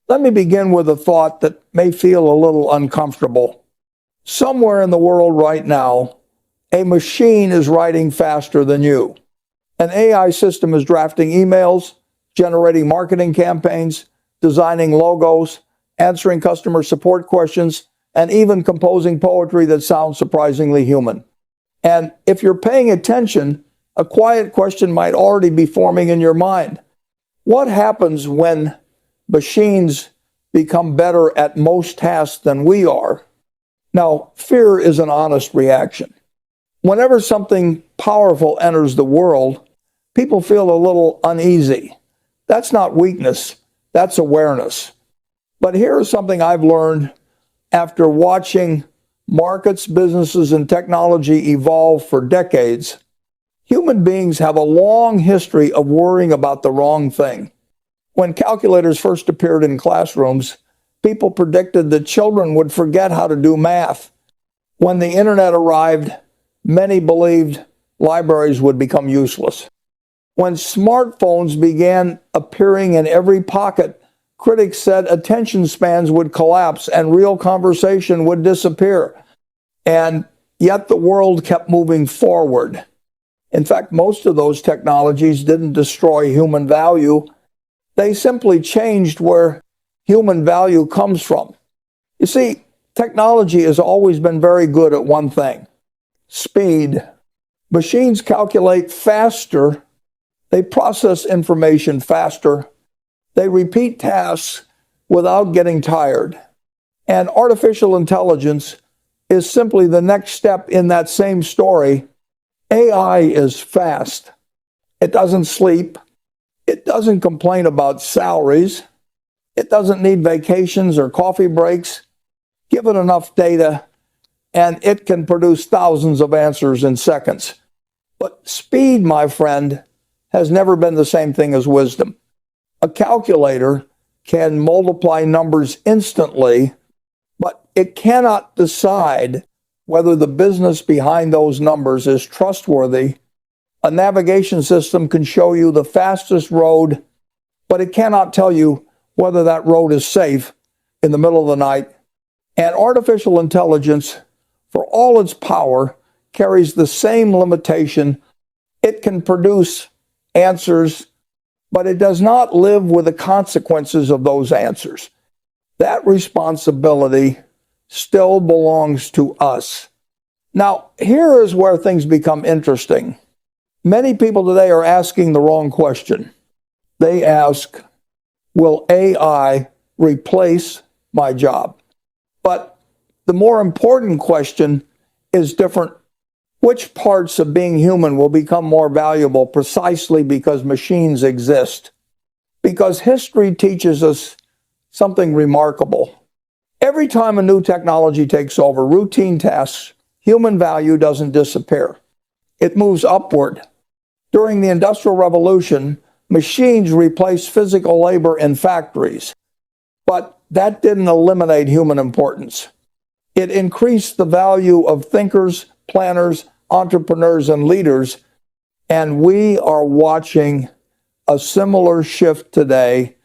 Let me begin with a thought that may feel a little uncomfortable. Somewhere in the world right now, a machine is writing faster than you. An AI system is drafting emails, generating marketing campaigns, designing logos, answering customer support questions, and even composing poetry that sounds surprisingly human. And if you're paying attention, a quiet question might already be forming in your mind. What happens when machines become better at most tasks than we are? Now, fear is an honest reaction. Whenever something powerful enters the world, people feel a little uneasy. That's not weakness, that's awareness. But here's something I've learned after watching markets, businesses, and technology evolve for decades. Human beings have a long history of worrying about the wrong thing. When calculators first appeared in classrooms, people predicted that children would forget how to do math. When the internet arrived, many believed libraries would become useless. When smartphones began appearing in every pocket, critics said attention spans would collapse and real conversation would disappear. And yet the world kept moving forward. In fact, most of those technologies didn't destroy human value. They simply changed where human value comes from. You see, technology has always been very good at one thing: speed. Machines calculate faster, they process information faster, they repeat tasks without getting tired. And artificial intelligence is simply the next step in that same story. AI is fast. It doesn't sleep. It doesn't complain about salaries. It doesn't need vacations or coffee breaks. Give it enough data, and it can produce thousands of answers in seconds. But speed, my friend, has never been the same thing as wisdom. A calculator can multiply numbers instantly, but it cannot decide whether the business behind those numbers is trustworthy. A navigation system can show you the fastest road, but it cannot tell you whether that road is safe in the middle of the night. And artificial intelligence, for all its power, carries the same limitation. It can produce answers, but it does not live with the consequences of those answers. That responsibility still belongs to us. Now, here is where things become interesting. Many people today are asking the wrong question. They ask, will AI replace my job? But the more important question is different. Which parts of being human will become more valuable precisely because machines exist? Because history teaches us something remarkable. Every time a new technology takes over routine tasks, human value doesn't disappear. It moves upward. During the Industrial Revolution, machines replaced physical labor in factories, but that didn't eliminate human importance. It increased the value of thinkers, planners, entrepreneurs, and leaders, and we are watching a similar shift today.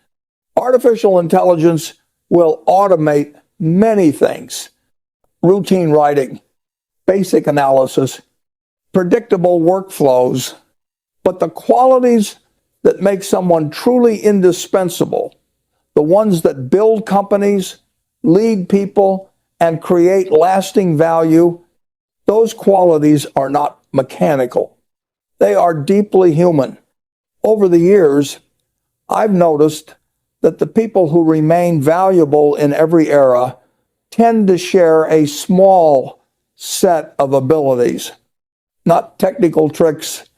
Artificial intelligence will automate many things: routine writing, basic analysis, predictable workflows, but the qualities that make someone truly indispensable, the ones that build companies, lead people, and create lasting value, those qualities are not mechanical. They are deeply human. Over the years, I've noticed that the people who remain valuable in every era tend to share a small set of abilities, not technical tricks,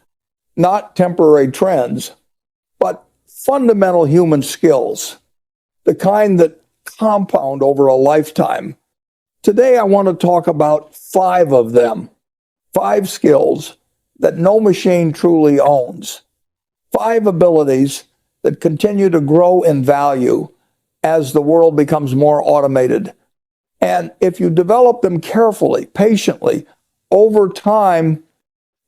not temporary trends, but fundamental human skills, the kind that compound over a lifetime. Today, I want to talk about 5 of them, 5 skills that no machine truly owns, 5 abilities that continue to grow in value as the world becomes more automated. And if you develop them carefully, patiently, over time,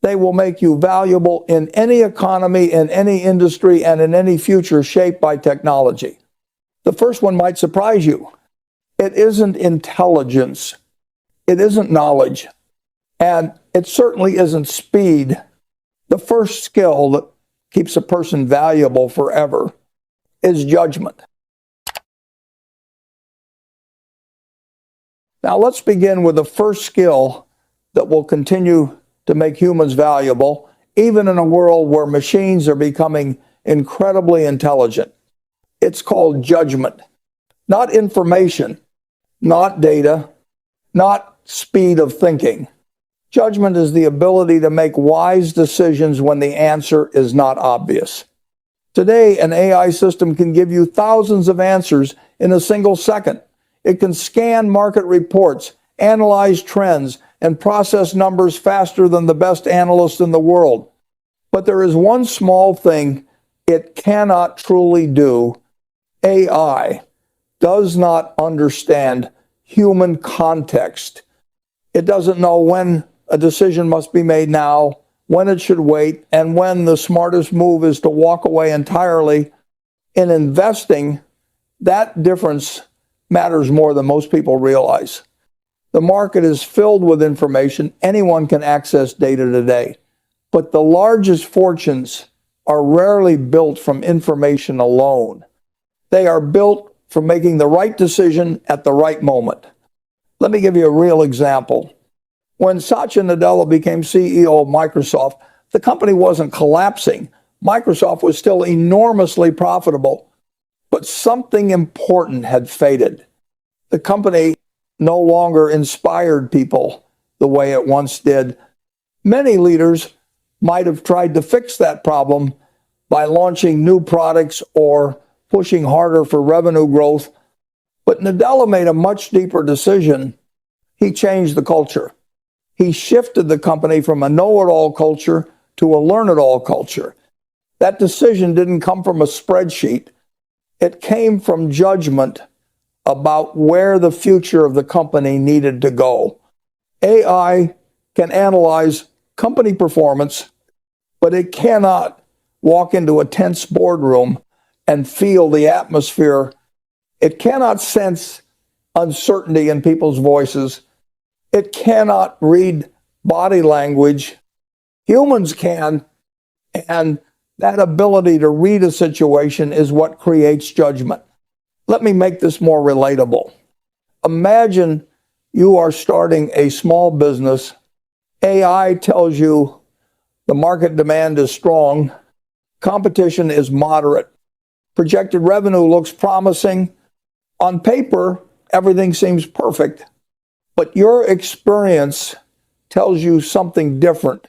they will make you valuable in any economy, in any industry, and in any future shaped by technology. The first one might surprise you. It isn't intelligence. It isn't knowledge. And it certainly isn't speed. The first skill that keeps a person valuable forever is judgment. Now let's begin with the first skill that will continue to make humans valuable, even in a world where machines are becoming incredibly intelligent. It's called judgment. Not information, not data, not speed of thinking. Judgment is the ability to make wise decisions when the answer is not obvious. Today, an AI system can give you thousands of answers in a single second. It can scan market reports, analyze trends, and process numbers faster than the best analyst in the world. But there is one small thing it cannot truly do. AI does not understand human context. It doesn't know when a decision must be made now, when it should wait, and when the smartest move is to walk away entirely. In investing, that difference matters more than most people realize. The market is filled with information. Anyone can access data today. But the largest fortunes are rarely built from information alone. They are built from making the right decision at the right moment. Let me give you a real example. When Satya Nadella became CEO of Microsoft, the company wasn't collapsing. Microsoft was still enormously profitable, but something important had faded. The company no longer inspired people the way it once did. Many leaders might have tried to fix that problem by launching new products or pushing harder for revenue growth, but Nadella made a much deeper decision. He changed the culture. He shifted the company from a know-it-all culture to a learn-it-all culture. That decision didn't come from a spreadsheet. It came from judgment about where the future of the company needed to go. AI can analyze company performance, but it cannot walk into a tense boardroom and feel the atmosphere. It cannot sense uncertainty in people's voices. It cannot read body language. Humans can, and that ability to read a situation is what creates judgment. Let me make this more relatable. Imagine you are starting a small business. AI tells you the market demand is strong, competition is moderate, projected revenue looks promising. On paper, everything seems perfect. But your experience tells you something different.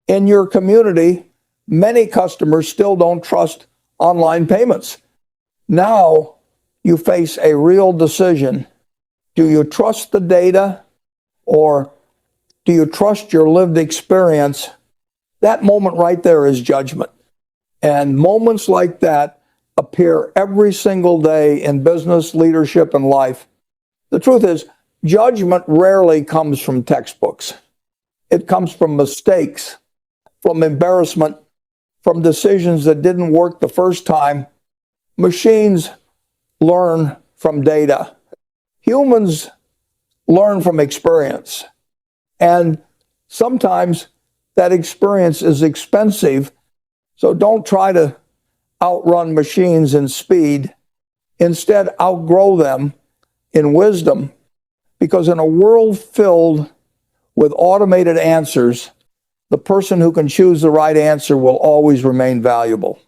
In your community, many customers still don't trust online payments. Now you face a real decision. Do you trust the data or do you trust your lived experience? That moment right there is judgment. And moments like that appear every single day in business, leadership, and life. The truth is, judgment rarely comes from textbooks. It comes from mistakes, from embarrassment, from decisions that didn't work the first time. Machines learn from data. Humans learn from experience. And sometimes that experience is expensive, so don't try to outrun machines in speed. Instead, outgrow them in wisdom. Because in a world filled with automated answers, the person who can choose the right answer will always remain valuable.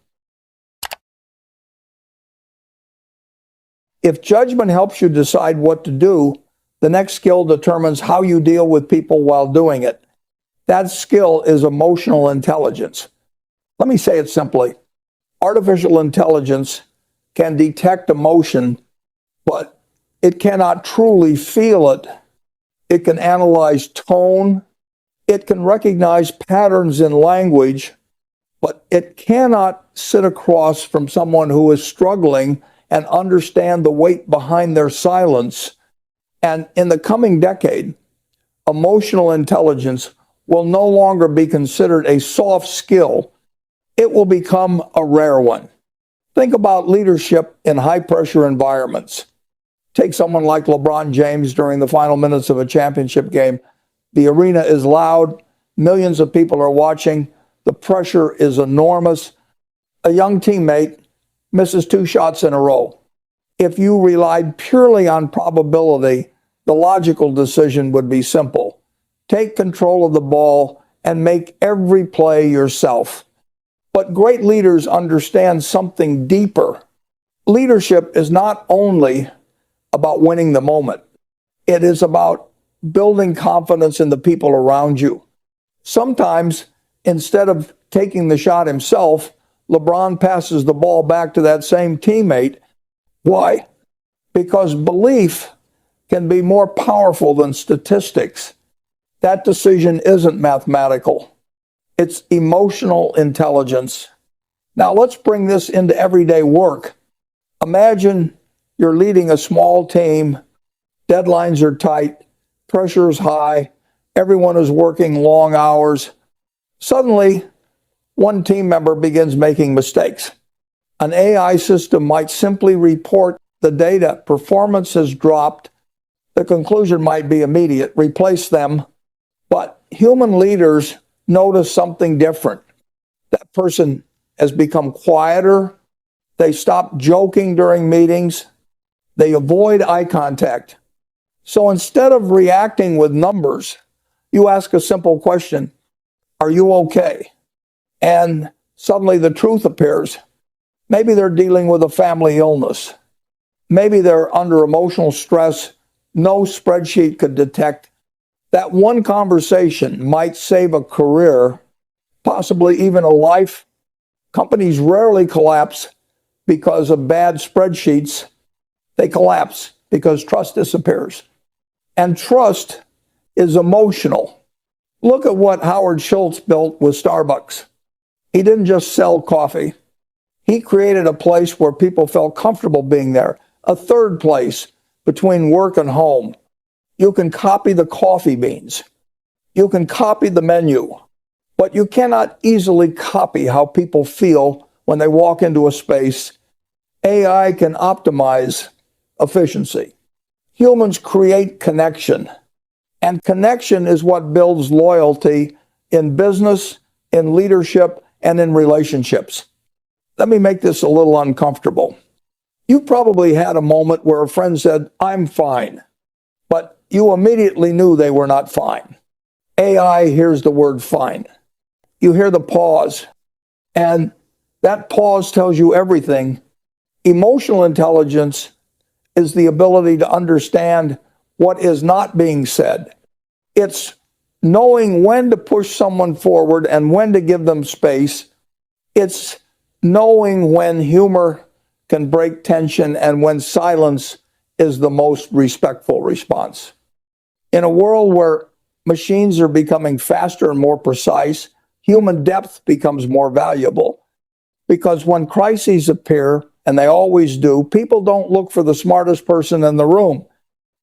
If judgment helps you decide what to do, the next skill determines how you deal with people while doing it. That skill is emotional intelligence. Let me say it simply. Artificial intelligence can detect emotion, but it cannot truly feel it. It can analyze tone. It can recognize patterns in language, but it cannot sit across from someone who is struggling and understand the weight behind their silence. And in the coming decade, emotional intelligence will no longer be considered a soft skill. It will become a rare one. Think about leadership in high-pressure environments. Take someone like LeBron James during the final minutes of a championship game. The arena is loud. Millions of people are watching. The pressure is enormous. A young teammate misses 2 shots in a row. If you relied purely on probability, the logical decision would be simple. Take control of the ball and make every play yourself. But great leaders understand something deeper. Leadership is not only about winning the moment. It is about building confidence in the people around you. Sometimes, instead of taking the shot himself, LeBron passes the ball back to that same teammate. Why? Because belief can be more powerful than statistics. That decision isn't mathematical. It's emotional intelligence. Now let's bring this into everyday work. Imagine you're leading a small team, deadlines are tight, pressure is high, everyone is working long hours. Suddenly, one team member begins making mistakes. An AI system might simply report the data. Performance has dropped. The conclusion might be immediate. Replace them. But human leaders notice something different. That person has become quieter. They stop joking during meetings. They avoid eye contact. So instead of reacting with numbers, you ask a simple question: are you okay? And suddenly the truth appears. Maybe they're dealing with a family illness. Maybe they're under emotional stress no spreadsheet could detect. That one conversation might save a career, possibly even a life. Companies rarely collapse because of bad spreadsheets. They collapse because trust disappears. And trust is emotional. Look at what Howard Schultz built with Starbucks. He didn't just sell coffee. He created a place where people felt comfortable being there. A third place between work and home. You can copy the coffee beans. You can copy the menu. But you cannot easily copy how people feel when they walk into a space. AI can optimize efficiency. Humans create connection. And connection is what builds loyalty in business, in leadership, and in relationships. Let me make this a little uncomfortable. You probably had a moment where a friend said, "I'm fine," but you immediately knew they were not fine. AI hears the word fine. You hear the pause, and that pause tells you everything. Emotional intelligence is the ability to understand what is not being said. It's knowing when to push someone forward and when to give them space. It's knowing when humor can break tension and when silence is the most respectful response. In a world where machines are becoming faster and more precise, human depth becomes more valuable. Because when crises appear, and they always do, people don't look for the smartest person in the room.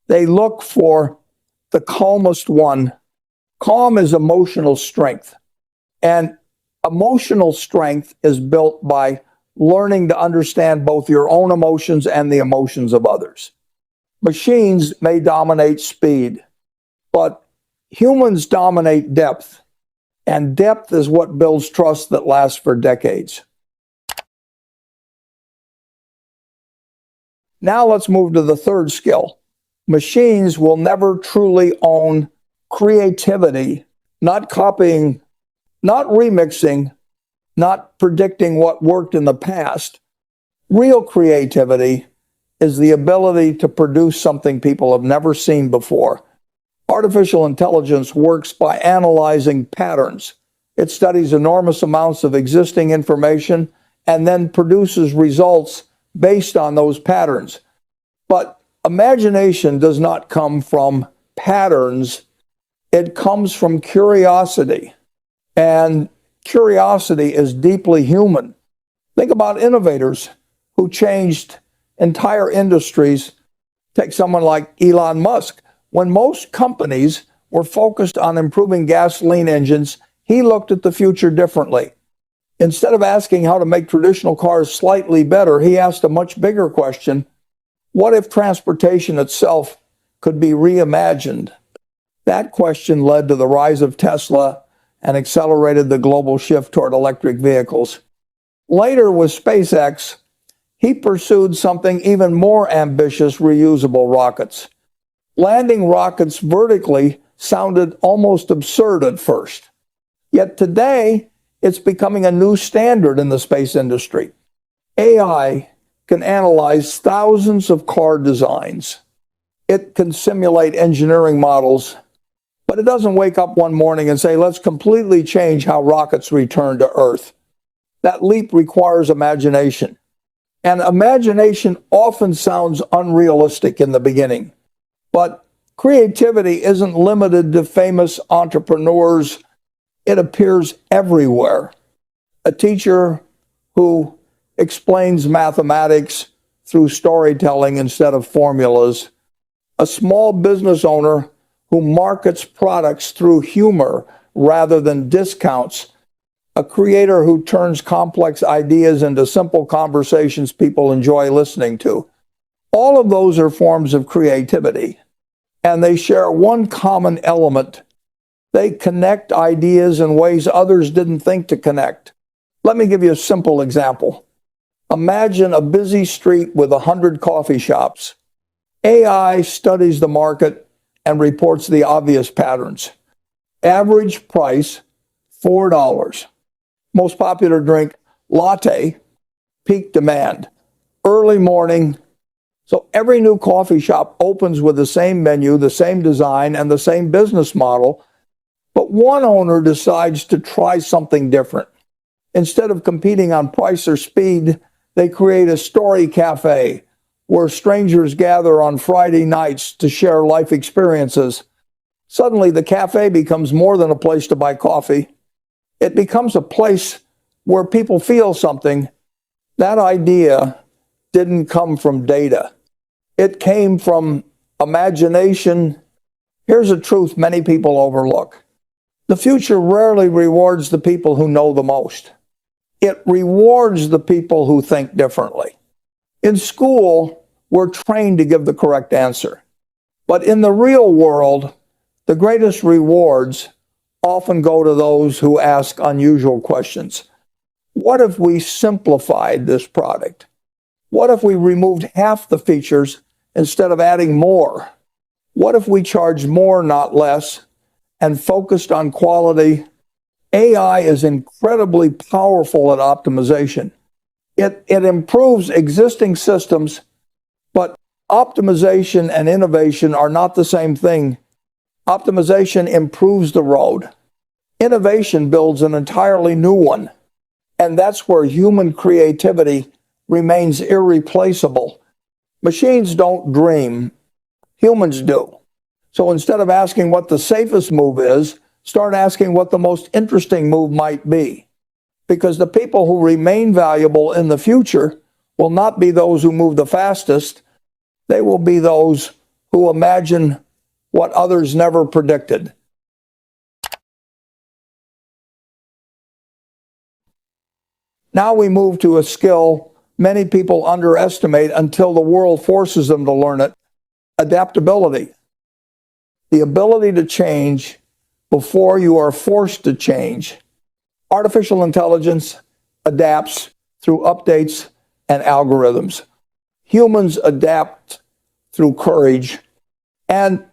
They look for the calmest one. Calm is emotional strength. And emotional strength is built by learning to understand both your own emotions and the emotions of others. Machines may dominate speed, but humans dominate depth. And depth is what builds trust that lasts for decades. Now let's move to the third skill. Machines will never truly own creativity, not copying, not remixing, not predicting what worked in the past. Real creativity is the ability to produce something people have never seen before. Artificial intelligence works by analyzing patterns. It studies enormous amounts of existing information and then produces results based on those patterns. But imagination does not come from patterns. It comes from curiosity. And curiosity is deeply human. Think about innovators who changed entire industries. Take someone like Elon Musk. When most companies were focused on improving gasoline engines, he looked at the future differently. Instead of asking how to make traditional cars slightly better, he asked a much bigger question. What if transportation itself could be reimagined? That question led to the rise of Tesla and accelerated the global shift toward electric vehicles. Later, with SpaceX, he pursued something even more ambitious: reusable rockets. Landing rockets vertically sounded almost absurd at first. Yet today, it's becoming a new standard in the space industry. AI can analyze thousands of car designs. It can simulate engineering models, but it doesn't wake up one morning and say, let's completely change how rockets return to Earth. That leap requires imagination. And imagination often sounds unrealistic in the beginning. But creativity isn't limited to famous entrepreneurs. It appears everywhere. A teacher who explains mathematics through storytelling instead of formulas. A small business owner who markets products through humor rather than discounts. A creator who turns complex ideas into simple conversations people enjoy listening to. All of those are forms of creativity, and they share one common element. They connect ideas in ways others didn't think to connect. Let me give you a simple example. Imagine a busy street with 100 coffee shops. AI studies the market and reports the obvious patterns. Average price, $4. Most popular drink, latte. Peak demand, early morning. So every new coffee shop opens with the same menu, the same design, and the same business model. But one owner decides to try something different. Instead of competing on price or speed, they create a story cafe where strangers gather on Friday nights to share life experiences. Suddenly, the cafe becomes more than a place to buy coffee. It becomes a place where people feel something. That idea didn't come from data. It came from imagination. Here's a truth many people overlook. The future rarely rewards the people who know the most. It rewards the people who think differently. In school, we're trained to give the correct answer. But in the real world, the greatest rewards often go to those who ask unusual questions. What if we simplified this product? What if we removed half the features instead of adding more? What if we charged more, not less, and focused on quality? AI is incredibly powerful at optimization. It improves existing systems, but optimization and innovation are not the same thing. Optimization improves the road. Innovation builds an entirely new one. And that's where human creativity remains irreplaceable. Machines don't dream. Humans do. So instead of asking what the safest move is, start asking what the most interesting move might be. Because the people who remain valuable in the future will not be those who move the fastest. They will be those who imagine what others never predicted. Now we move to a skill many people underestimate until the world forces them to learn it: adaptability. The ability to change before you are forced to change. Artificial intelligence adapts through updates and algorithms. Humans adapt through courage. And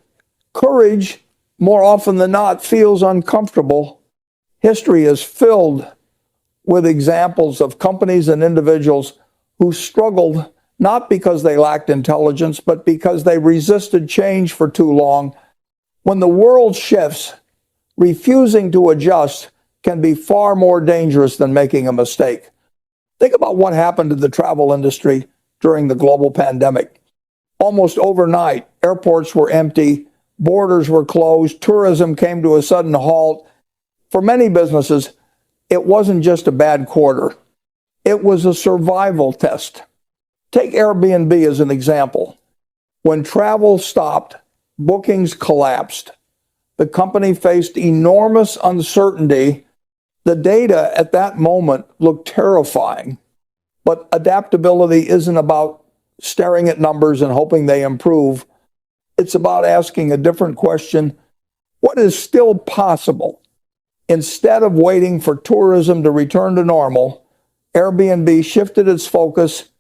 courage, more often than not, feels uncomfortable. History is filled with examples of companies and individuals who struggled not because they lacked intelligence, but because they resisted change for too long. When the world shifts, refusing to adjust can be far more dangerous than making a mistake. Think about what happened to the travel industry during the global pandemic. Almost overnight, airports were empty, borders were closed, tourism came to a sudden halt. For many businesses, it wasn't just a bad quarter. It was a survival test. Take Airbnb as an example. When travel stopped, bookings collapsed. The company faced enormous uncertainty. The data at that moment looked terrifying, but adaptability isn't about staring at numbers and hoping they improve. It's about asking a different question: what is still possible? Instead of waiting for tourism to return to normal, Airbnb shifted its focus.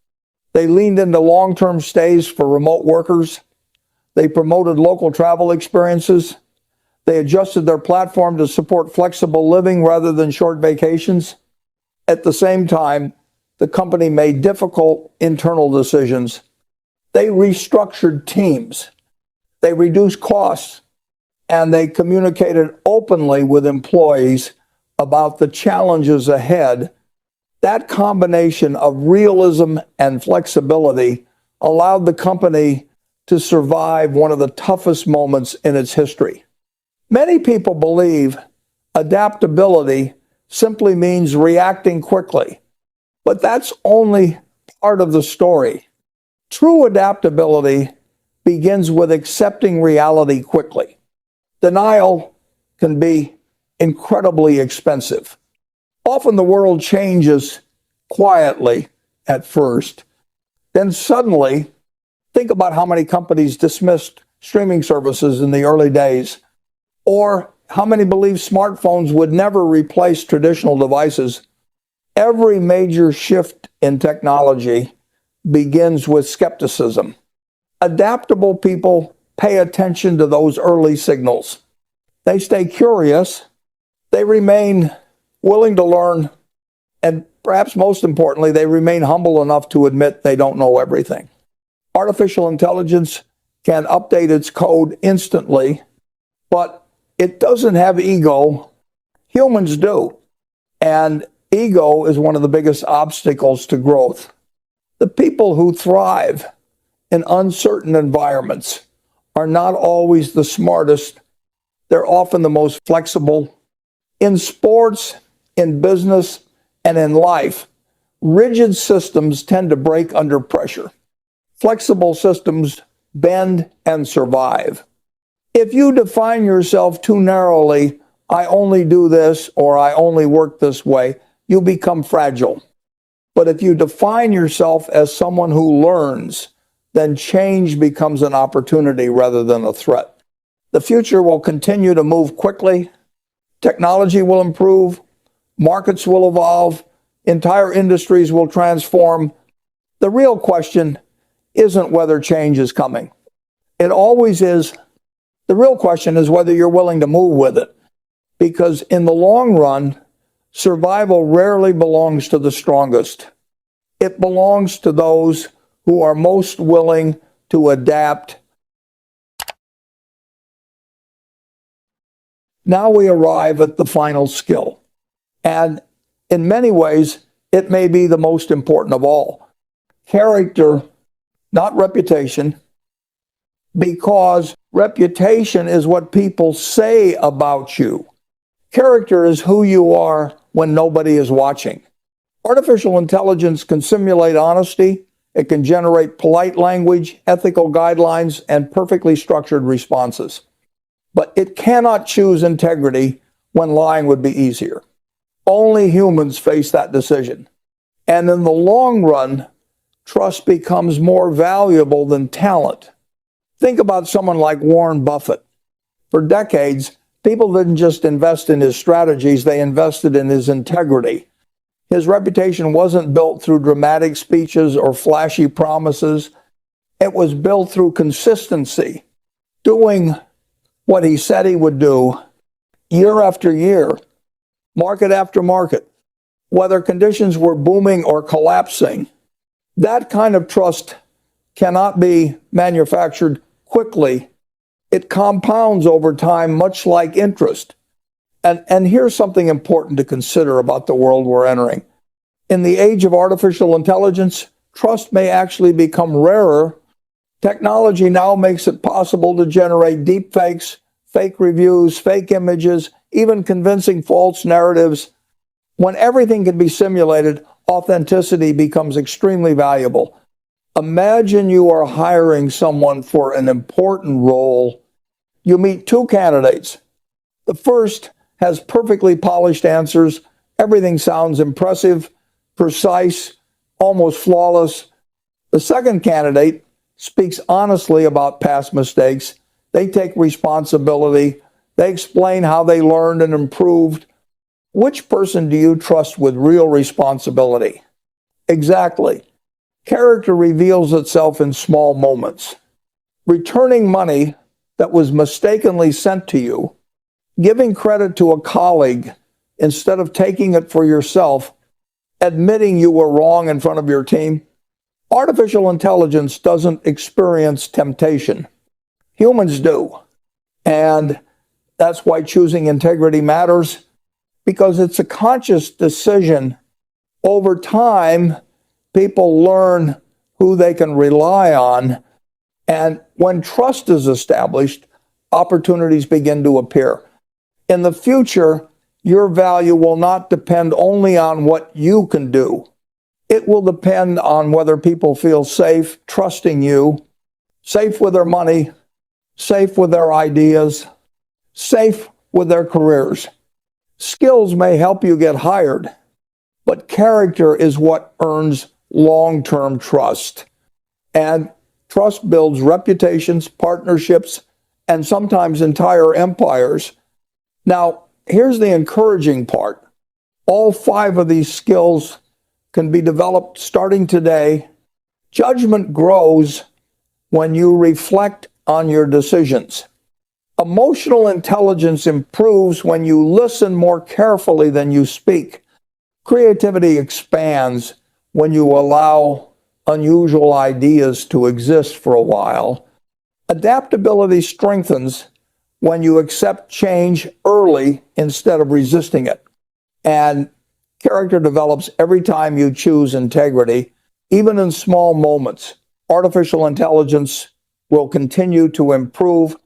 They leaned into long-term stays for remote workers. They promoted local travel experiences. They adjusted their platform to support flexible living rather than short vacations. At the same time, the company made difficult internal decisions. They restructured teams. They reduced costs, and they communicated openly with employees about the challenges ahead. That combination of realism and flexibility allowed the company to survive one of the toughest moments in its history. Many people believe adaptability simply means reacting quickly, but that's only part of the story. True adaptability begins with accepting reality quickly. Denial can be incredibly expensive. Often the world changes quietly at first. Then suddenly, think about how many companies dismissed streaming services in the early days, or how many believe smartphones would never replace traditional devices. Every major shift in technology begins with skepticism. Adaptable people pay attention to those early signals. They stay curious. They remain willing to learn. And perhaps most importantly, they remain humble enough to admit they don't know everything. Artificial intelligence can update its code instantly, but it doesn't have ego. Humans do. And ego is one of the biggest obstacles to growth. The people who thrive in uncertain environments are not always the smartest. They're often the most flexible. In sports, in business, and in life, rigid systems tend to break under pressure. Flexible systems bend and survive. If you define yourself too narrowly, I only do this or I only work this way, you become fragile. But if you define yourself as someone who learns, then change becomes an opportunity rather than a threat. The future will continue to move quickly. Technology will improve. Markets will evolve. Entire industries will transform. The real question isn't whether change is coming. It always is. The real question is whether you're willing to move with it. Because in the long run, survival rarely belongs to the strongest. It belongs to those who are most willing to adapt. Now we arrive at the final skill. And in many ways, it may be the most important of all. Character, not reputation, because reputation is what people say about you. Character is who you are when nobody is watching. Artificial intelligence can simulate honesty. It can generate polite language, ethical guidelines, and perfectly structured responses. But it cannot choose integrity when lying would be easier. Only humans face that decision. And in the long run, trust becomes more valuable than talent. Think about someone like Warren Buffett. For decades, people didn't just invest in his strategies, they invested in his integrity. His reputation wasn't built through dramatic speeches or flashy promises. It was built through consistency, doing what he said he would do year after year, market after market, whether conditions were booming or collapsing. That kind of trust cannot be manufactured quickly. It compounds over time, much like interest. And here's something important to consider about the world we're entering. In the age of artificial intelligence, trust may actually become rarer. Technology now makes it possible to generate deep fakes, fake reviews, fake images, even convincing false narratives. When everything can be simulated, authenticity becomes extremely valuable. Imagine you are hiring someone for an important role. You meet two candidates. The first has perfectly polished answers, Everything sounds impressive, precise, almost flawless. The second candidate speaks honestly about past mistakes. They take responsibility. They explain how they learned and improved. Which person do you trust with real responsibility? Exactly. Character reveals itself in small moments. Returning money that was mistakenly sent to you, giving credit to a colleague instead of taking it for yourself, admitting you were wrong in front of your team. Artificial intelligence doesn't experience temptation. Humans do. And that's why choosing integrity matters, because it's a conscious decision. Over time, people learn who they can rely on. And when trust is established, opportunities begin to appear. In the future, your value will not depend only on what you can do. It will depend on whether people feel safe trusting you, safe with their money, safe with their ideas, safe with their careers. Skills may help you get hired, but character is what earns long-term trust. And trust builds reputations, partnerships, and sometimes entire empires. Now, here's the encouraging part. All 5 of these skills can be developed starting today. Judgment grows when you reflect on your decisions. Emotional intelligence improves when you listen more carefully than you speak. Creativity expands when you allow unusual ideas to exist for a while. Adaptability strengthens when you accept change early instead of resisting it. And character develops every time you choose integrity, even in small moments. Artificial intelligence will continue to improve.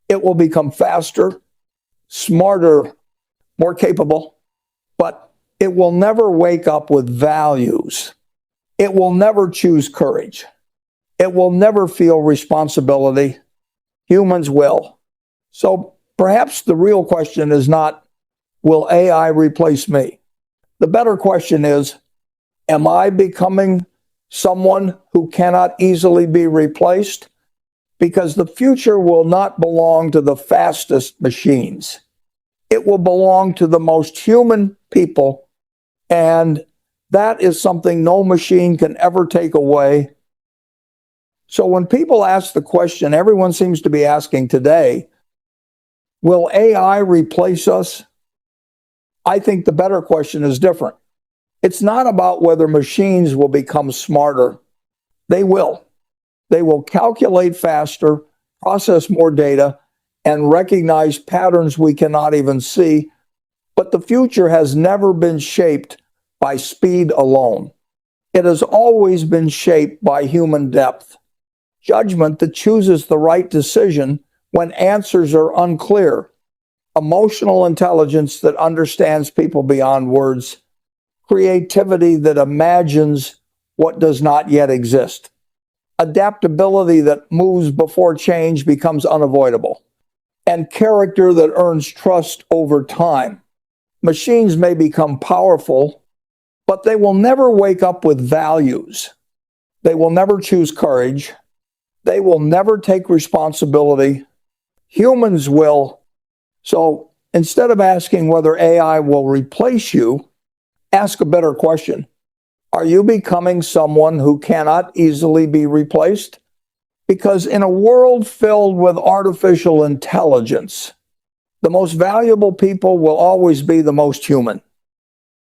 It will become faster, smarter, more capable, but it will never wake up with values. It will never choose courage. It will never feel responsibility. Humans will. So perhaps the real question is not, will AI replace me? The better question is, am I becoming someone who cannot easily be replaced? Because the future will not belong to the fastest machines. It will belong to the most human people, and that is something no machine can ever take away. So when people ask the question, everyone seems to be asking today, will AI replace us? I think the better question is different. It's not about whether machines will become smarter. They will. They will calculate faster, process more data, and recognize patterns we cannot even see. But the future has never been shaped by speed alone. It has always been shaped by human depth, judgment that chooses the right decision when answers are unclear, emotional intelligence that understands people beyond words, creativity that imagines what does not yet exist, adaptability that moves before change becomes unavoidable, and character that earns trust over time. Machines may become powerful, but they will never wake up with values. They will never choose courage. They will never take responsibility. Humans will. So instead of asking whether AI will replace you, ask a better question. Are you becoming someone who cannot easily be replaced? Because in a world filled with artificial intelligence, the most valuable people will always be the most human.